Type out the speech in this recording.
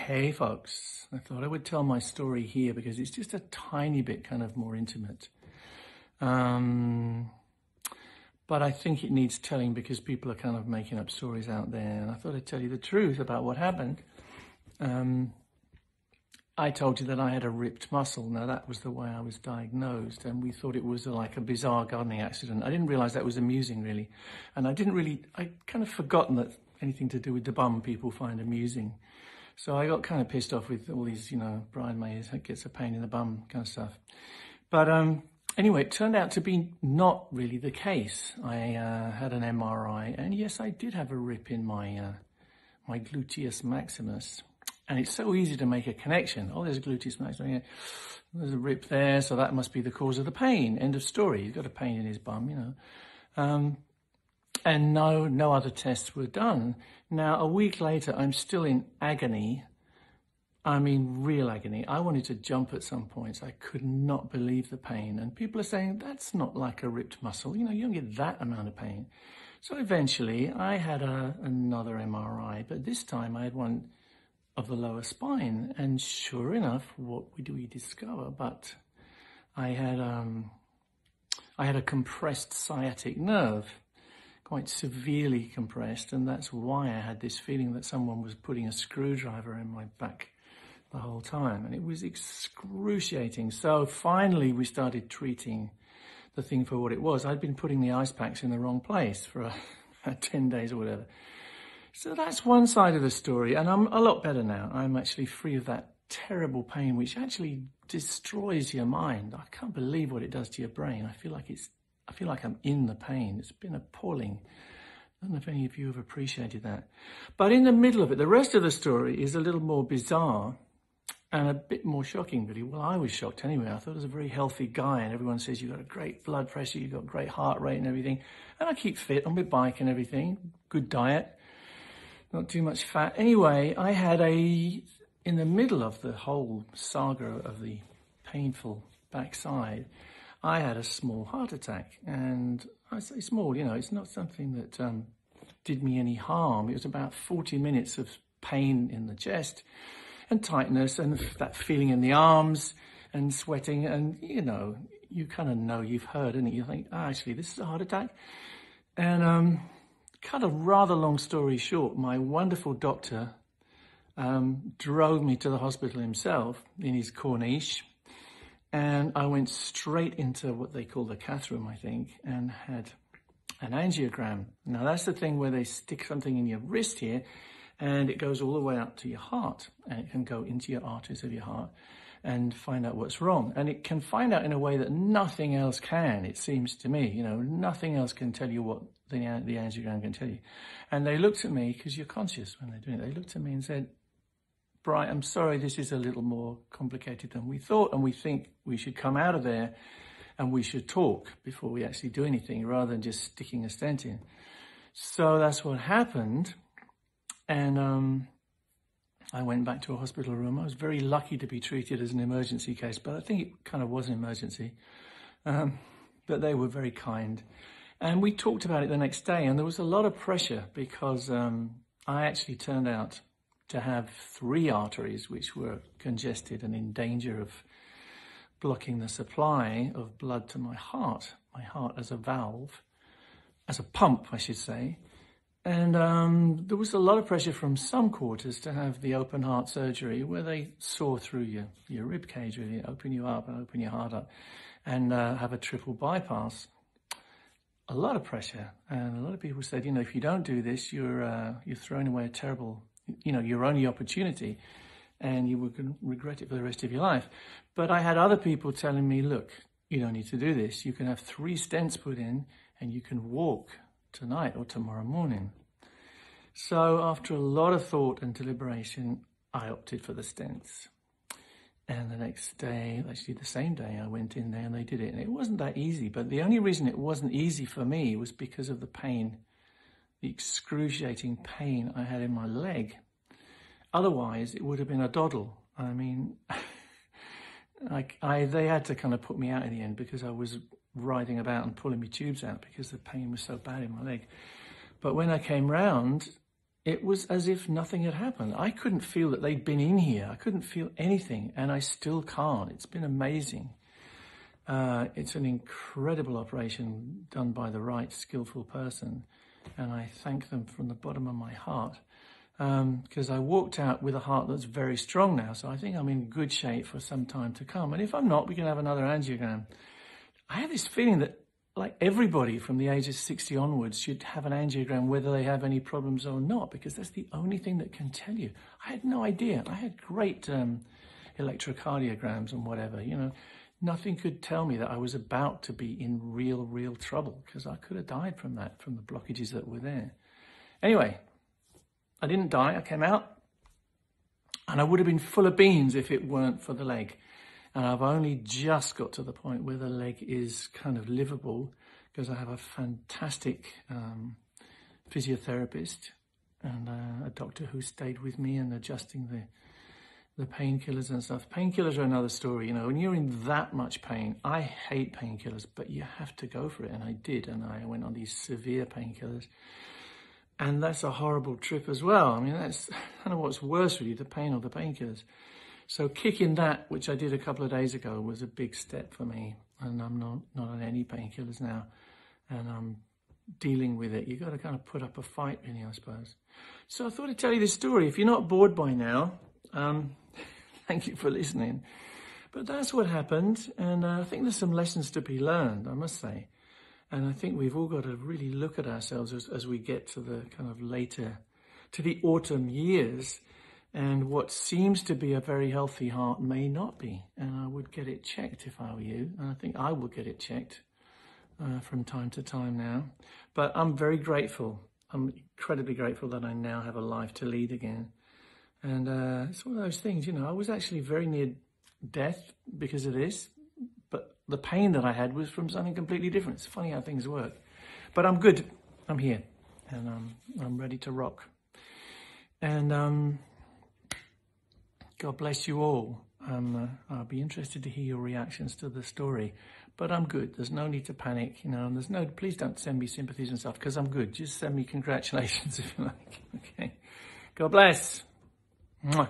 Hey folks, I thought I would tell my story here because it's just a tiny bit kind of more intimate. But I think it needs telling because people are kind of making up stories out there. And I thought I'd tell you the truth about what happened. I told you that I had a ripped muscle. Now that was the way I was diagnosed, and we thought it was like a bizarre gardening accident. I didn't realize that was amusing really. And I kind of forgotten that anything to do with the bum people find amusing. So I got kind of pissed off with all these, Brian May gets a pain in the bum kind of stuff. But anyway, it turned out to be not really the case. I had an MRI, and yes, I did have a rip in my my gluteus maximus. And it's so easy to make a connection. Oh, there's a gluteus maximus. There's a rip there, so that must be the cause of the pain. End of story. He's got a pain in his bum, And no other tests were done. Now, a week later, I'm still in agony. I mean, real agony. I wanted to jump at some points. I could not believe the pain. And people are saying, that's not like a ripped muscle. You don't get that amount of pain. So eventually, I had another MRI, but this time I had one of the lower spine. And sure enough, what do we discover? But I had a compressed sciatic nerve, quite severely compressed, and that's why I had this feeling that someone was putting a screwdriver in my back the whole time, and it was excruciating. So finally we started treating the thing for what it was. I'd been putting the ice packs in the wrong place for 10 days or whatever. So that's one side of the story, and I'm a lot better now. I'm actually free of that terrible pain, which actually destroys your mind. I can't believe what it does to your brain. I feel like I'm in the pain. It's been appalling. I don't know if any of you have appreciated that. But in the middle of it, the rest of the story is a little more bizarre and a bit more shocking, really. Well, I was shocked anyway. I thought I was a very healthy guy, and everyone says you've got a great blood pressure, you've got great heart rate and everything. And I keep fit on my bike and everything. Good diet, not too much fat. Anyway, I had in the middle of the whole saga of the painful backside, I had a small heart attack, and I say small, it's not something that did me any harm. It was about 40 minutes of pain in the chest and tightness and that feeling in the arms and sweating, and you kind of know, you've heard, and you think, actually, this is a heart attack. And cut a rather long story short, my wonderful doctor drove me to the hospital himself in his Corniche. And I went straight into what they call the cath room, I think, and had an angiogram. Now, that's the thing where they stick something in your wrist here, and it goes all the way up to your heart, and it can go into your arteries of your heart and find out what's wrong. And it can find out in a way that nothing else can, it seems to me. Nothing else can tell you what the angiogram can tell you. And they looked at me, because you're conscious when they're doing it, they looked at me and said, Bright, I'm sorry, this is a little more complicated than we thought, and we think we should come out of there and we should talk before we actually do anything, rather than just sticking a stent in. So that's what happened, and I went back to a hospital room. I was very lucky to be treated as an emergency case, but I think it kind of was an emergency. But they were very kind. And we talked about it the next day, and there was a lot of pressure because I actually turned out to have 3 arteries which were congested and in danger of blocking the supply of blood to my heart as a valve, as a pump, I should say. And there was a lot of pressure from some quarters to have the open heart surgery, where they saw through your rib cage, really, open you up and open your heart up, and have a triple bypass. A lot of pressure, and a lot of people said, if you don't do this, you're throwing away a terrible, your only opportunity, and you would regret it for the rest of your life. But I had other people telling me, look, you don't need to do this. You can have 3 stents put in, and you can walk tonight or tomorrow morning. So after a lot of thought and deliberation, I opted for the stents. And the next day, actually the same day, I went in there and they did it. And it wasn't that easy, but the only reason it wasn't easy for me was because of the pain, the excruciating pain I had in my leg. Otherwise, it would have been a doddle. I mean, they had to kind of put me out in the end because I was writhing about and pulling my tubes out because the pain was so bad in my leg. But when I came round, it was as if nothing had happened. I couldn't feel that they'd been in here. I couldn't feel anything, and I still can't. It's been amazing. It's an incredible operation done by the right skillful person, and I thank them from the bottom of my heart, because I walked out with a heart that's very strong now, so I think I'm in good shape for some time to come. And if I'm not, we can have another angiogram. I have this feeling that like everybody from the age of 60 onwards should have an angiogram whether they have any problems or not, because that's the only thing that can tell you. I had no idea. I had great electrocardiograms and whatever, you know. Nothing could tell me that I was about to be in real trouble, because I could have died from that, from the blockages that were there. Anyway, I didn't die. I came out, and I would have been full of beans if it weren't for the leg. And I've only just got to the point where the leg is kind of livable, because I have a fantastic physiotherapist and a doctor who stayed with me and adjusting the painkillers and stuff. Painkillers are another story, you know. When you're in that much pain, I hate painkillers, but you have to go for it, and I did, and I went on these severe painkillers, and that's a horrible trip as well. I mean, that's, I don't know what's worse really, the pain or the painkillers. So kicking that, which I did a couple of days ago, was a big step for me, and I'm not on any painkillers now, and I'm dealing with it. You've got to kind of put up a fight, really, I suppose. So I thought I'd tell you this story. If you're not bored by now, thank you for listening. But that's what happened, and I think there's some lessons to be learned, I must say. And I think we've all got to really look at ourselves as we get to the kind of later, to the autumn years, and what seems to be a very healthy heart may not be. And I would get it checked if I were you, and I think I will get it checked from time to time now. But I'm very grateful. I'm incredibly grateful that I now have a life to lead again. And it's one of those things, you know, I was actually very near death because of this, but the pain that I had was from something completely different. It's funny how things work. But I'm good. I'm here, and I'm ready to rock. And God bless you all. I'll be interested to hear your reactions to the story. But I'm good. There's no need to panic, you know, and there's no, please don't send me sympathies and stuff, because I'm good. Just send me congratulations if you like. Okay. God bless. Mwah.